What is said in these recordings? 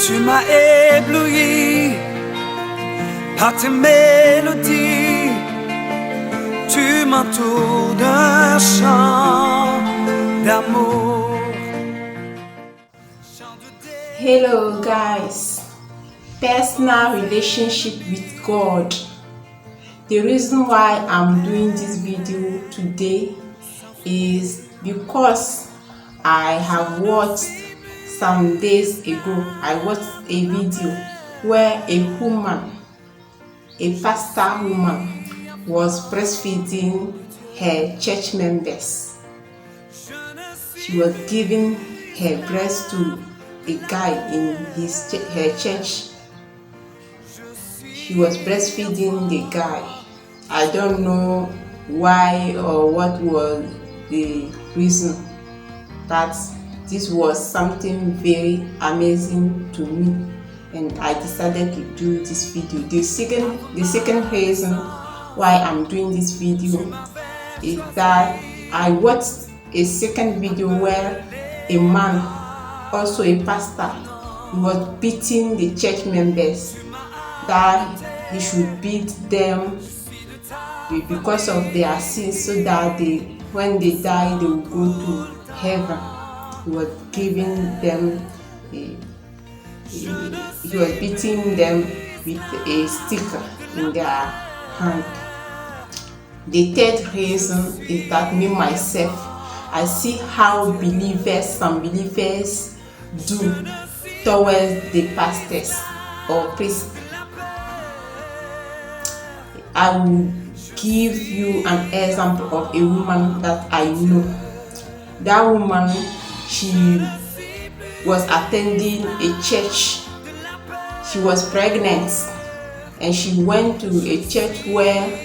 Tu m'as ébloui par tes mélodies. Tu m'entoures d'un chant d'amour. Hello guys, personal relationship with God. The reason why I'm doing this video today is because I have watched some days ago, I watched a video where a woman, a pastor woman, was breastfeeding her church members. She was giving her breast to a guy in her church. She was breastfeeding the guy. I don't know why or what was the reason, but this was something very amazing to me, and I decided to do this video. The second reason why I'm doing this video is that I watched a second video where a man, also a pastor, was beating the church members, that he should beat them because of their sins, so that when they die they will go to heaven. He was giving them he was beating them with a stick in their hand. The third reason is that me myself, I see how some believers do towards the pastors or priests. I will give you an example of a woman that I know. That woman, she was attending a church. She was pregnant and she went to a church where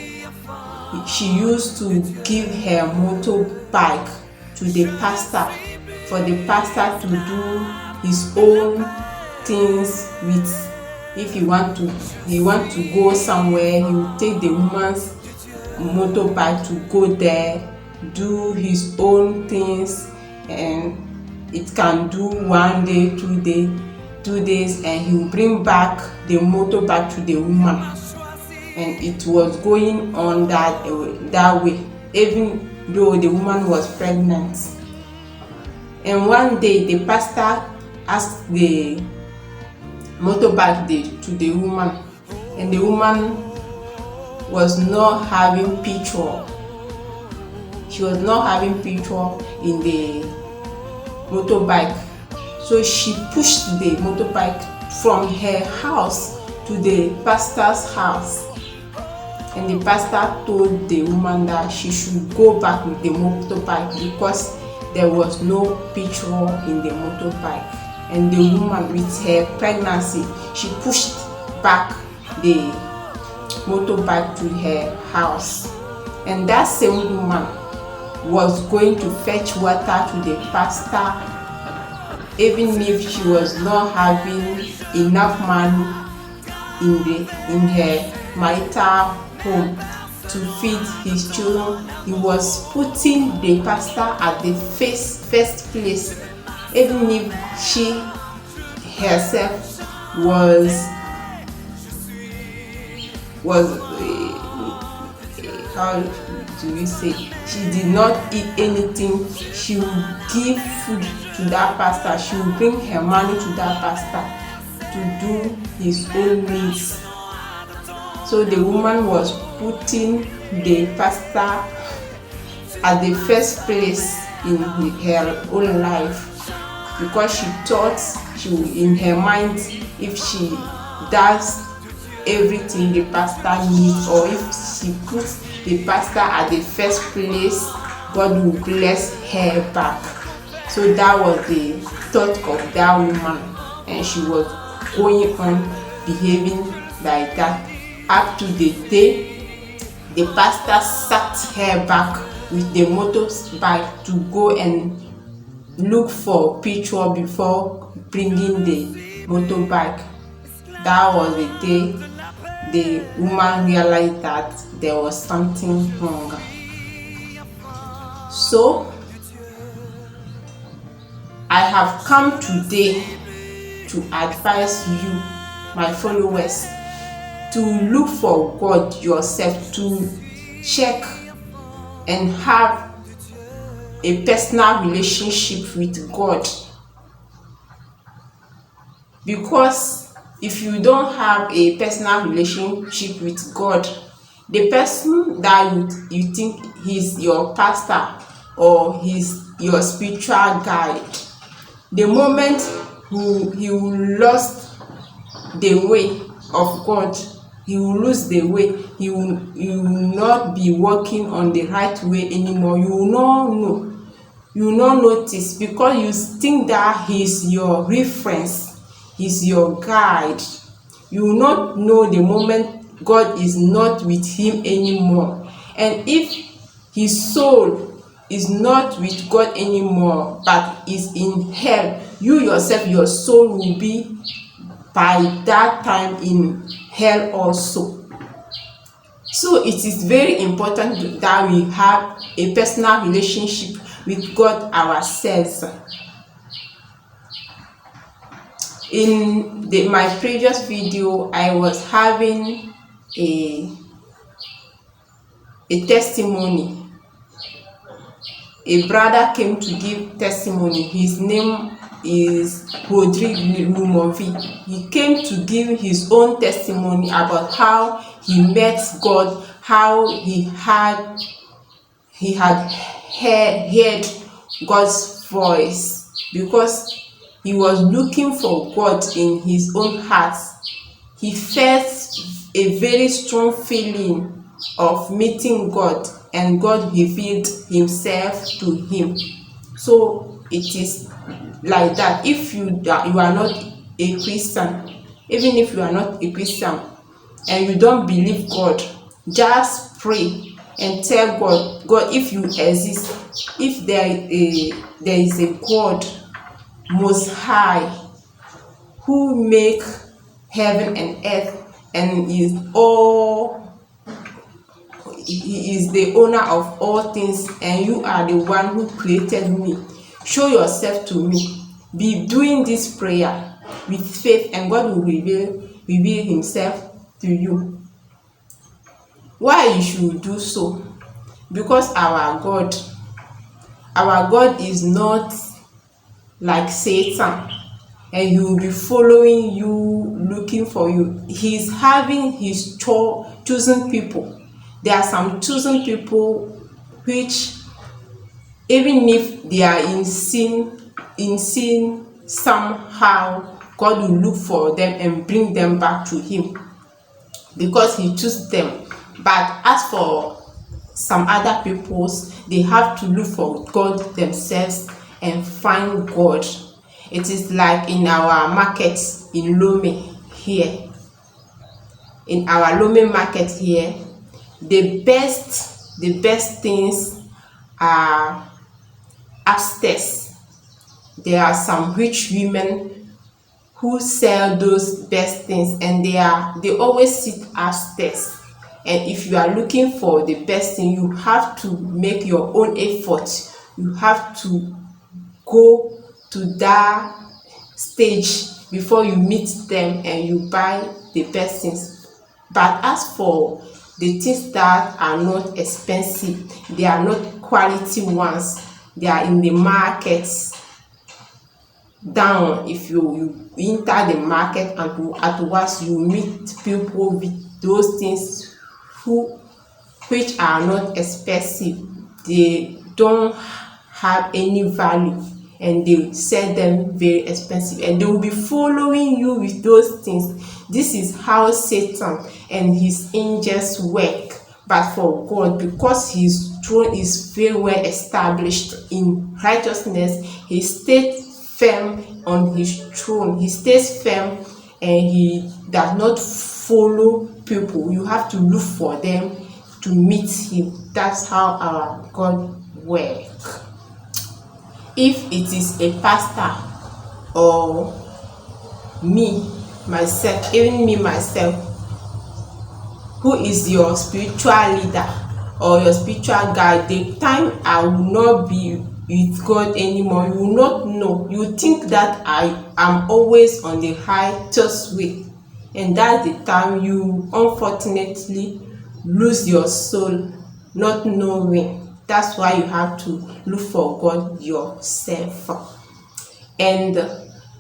she used to give her motorbike to the pastor, for the pastor to do his own things with. If he want to go somewhere, he will take the woman's motorbike to go there, do his own things, and it can do 1 day, 2 days, and he will bring back the motorbike to the woman. And it was going on that way, even though the woman was pregnant. And one day the pastor asked the motorbike to the woman, and the woman was not having petrol. She was not having petrol in the motorbike, so she pushed the motorbike from her house to the pastor's house. And the pastor told the woman that she should go back with the motorbike because there was no petrol in the motorbike. And the woman, with her pregnancy, she pushed back the motorbike to her house. And that same woman was going to fetch water to the pastor, even if she was not having enough money in her marital home to feed his children. He was putting the pastor at the first place, even if she herself was how do we say, she did not eat anything. She would give food to that pastor. She would bring her money to that pastor to do his own needs. So the woman was putting the pastor at the first place in her own life, because she thought in her mind, if she does everything the pastor needs, or if she puts the pastor at the first place, God will bless her back. So that was the thought of that woman, and she was going on behaving like that up to the day the pastor sat her back with the motorbike to go and look for petrol before bringing the motorbike. That was the day the woman realized that there was something wrong. So I have come today to advise you, my followers, to look for God yourself, to check and have a personal relationship with God. Because if you don't have a personal relationship with God, the person that you think he's your pastor or he's your spiritual guide, the moment he will lost the way of God, he will lose the way, he will not be walking on the right way anymore. You will not know, you will not notice, because you think that he's your reference, he's your guide. You will not know the moment God is not with him anymore. And if his soul is not with God anymore but is in hell, you yourself, your soul will be by that time in hell also. So it is very important that we have a personal relationship with God ourselves. In my previous video, I was having a testimony. A brother came to give testimony. His name is Rodrigue Lumovi. He came to give his own testimony about how he met God, how he had heard God's voice, because he was looking for God in his own heart. He felt a very strong feeling of meeting God, and God revealed himself to him. So it is like that. If you are not a Christian, even if you are not a Christian and you don't believe God, just pray and tell God, if you exist, if there is a God most high who make heaven and earth, and he is the owner of all things, and you are the one who created me, show yourself to me. Be doing this prayer with faith, and God will reveal himself to you. Why you should do so? Because our God is not like Satan, and he will be following you, looking for you. He's having his chosen people. There are some chosen people which, even if they are in sin somehow, God will look for them and bring them back to him, because he chose them. But as for some other peoples, they have to look for God themselves and find God. It is like in our market in Lome here. In our Lome market here, the best things are upstairs. There are some rich women who sell those best things, and they always sit upstairs. And if you are looking for the best thing, you have to make your own effort. You have to go to that stage before you meet them and you buy the best things. But as for the things that are not expensive, they are not quality ones, they are in the markets down. If you enter the market and at once you meet people with those things which are not expensive, they don't have any value, and they sell them very expensive, and they will be following you with those things. This is how Satan and his angels work. But for God, because his throne is very well established in righteousness, he stays firm on his throne. He stays firm, and he does not follow people. You have to look for them to meet him. That's how our God works. If it is a pastor or me myself, even me myself, who is your spiritual leader or your spiritual guide, the time I will not be with God anymore. You will not know. You think that I am always on the highest way, and that's the time you unfortunately lose your soul, not knowing. That's why you have to look for God yourself. And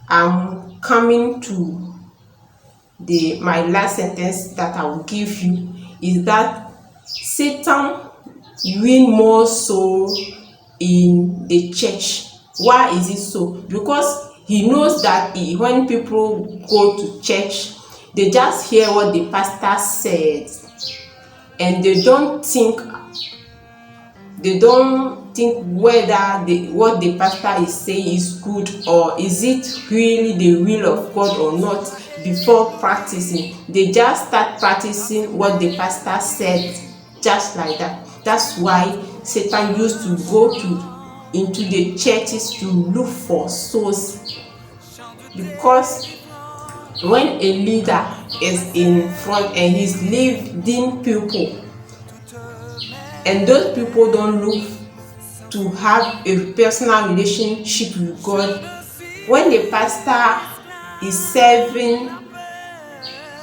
I'm coming to my last sentence that I will give you is that Satan win more soul in the church. Why is it so? Because he knows that when people go to church, they just hear what the pastor says, and they don't think whether what the pastor is saying is good, or is it really the will of God or not. Before practicing, they just start practicing what the pastor said, just like that. That's why Satan used to go into the churches to look for souls, because when a leader is in front and he's leading people, and those people don't look to have a personal relationship with God, when the pastor is serving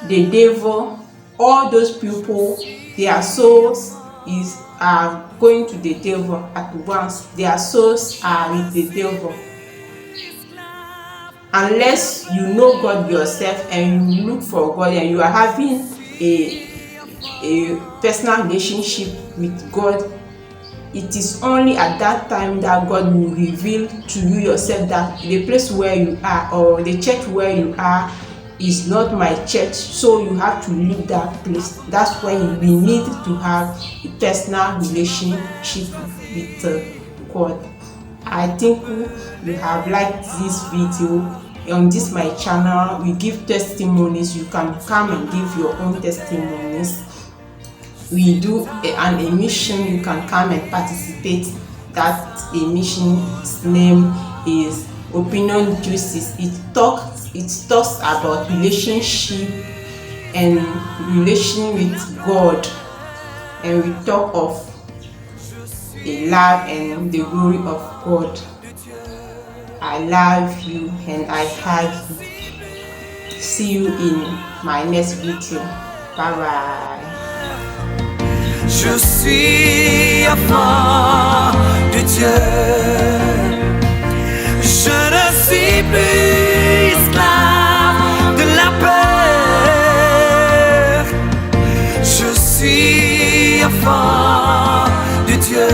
the devil, all those people, their souls are going to the devil at once. Their souls are with the devil. Unless you know God yourself and you look for God and you are having a personal relationship with God, it is only at that time that God will reveal to you yourself that the place where you are, or the church where you are, is not my church, so you have to leave that place. That's why we need to have a personal relationship with God. I think you have liked this video. On this my channel, we give testimonies. You can come and give your own testimonies. We do an emission. You can come and participate. That emission's name is Opinion Juices. It talks about relationship and relation with God, and we talk of the love and the glory of God. I love you and I have you. See you in my next video. Bye bye. Je suis enfant de Dieu. Je ne suis plus esclave de la peur. Je suis enfant de Dieu.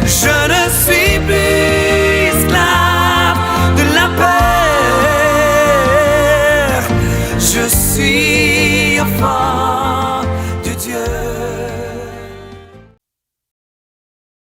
Je ne suis plus esclave de la peur. Je suis enfant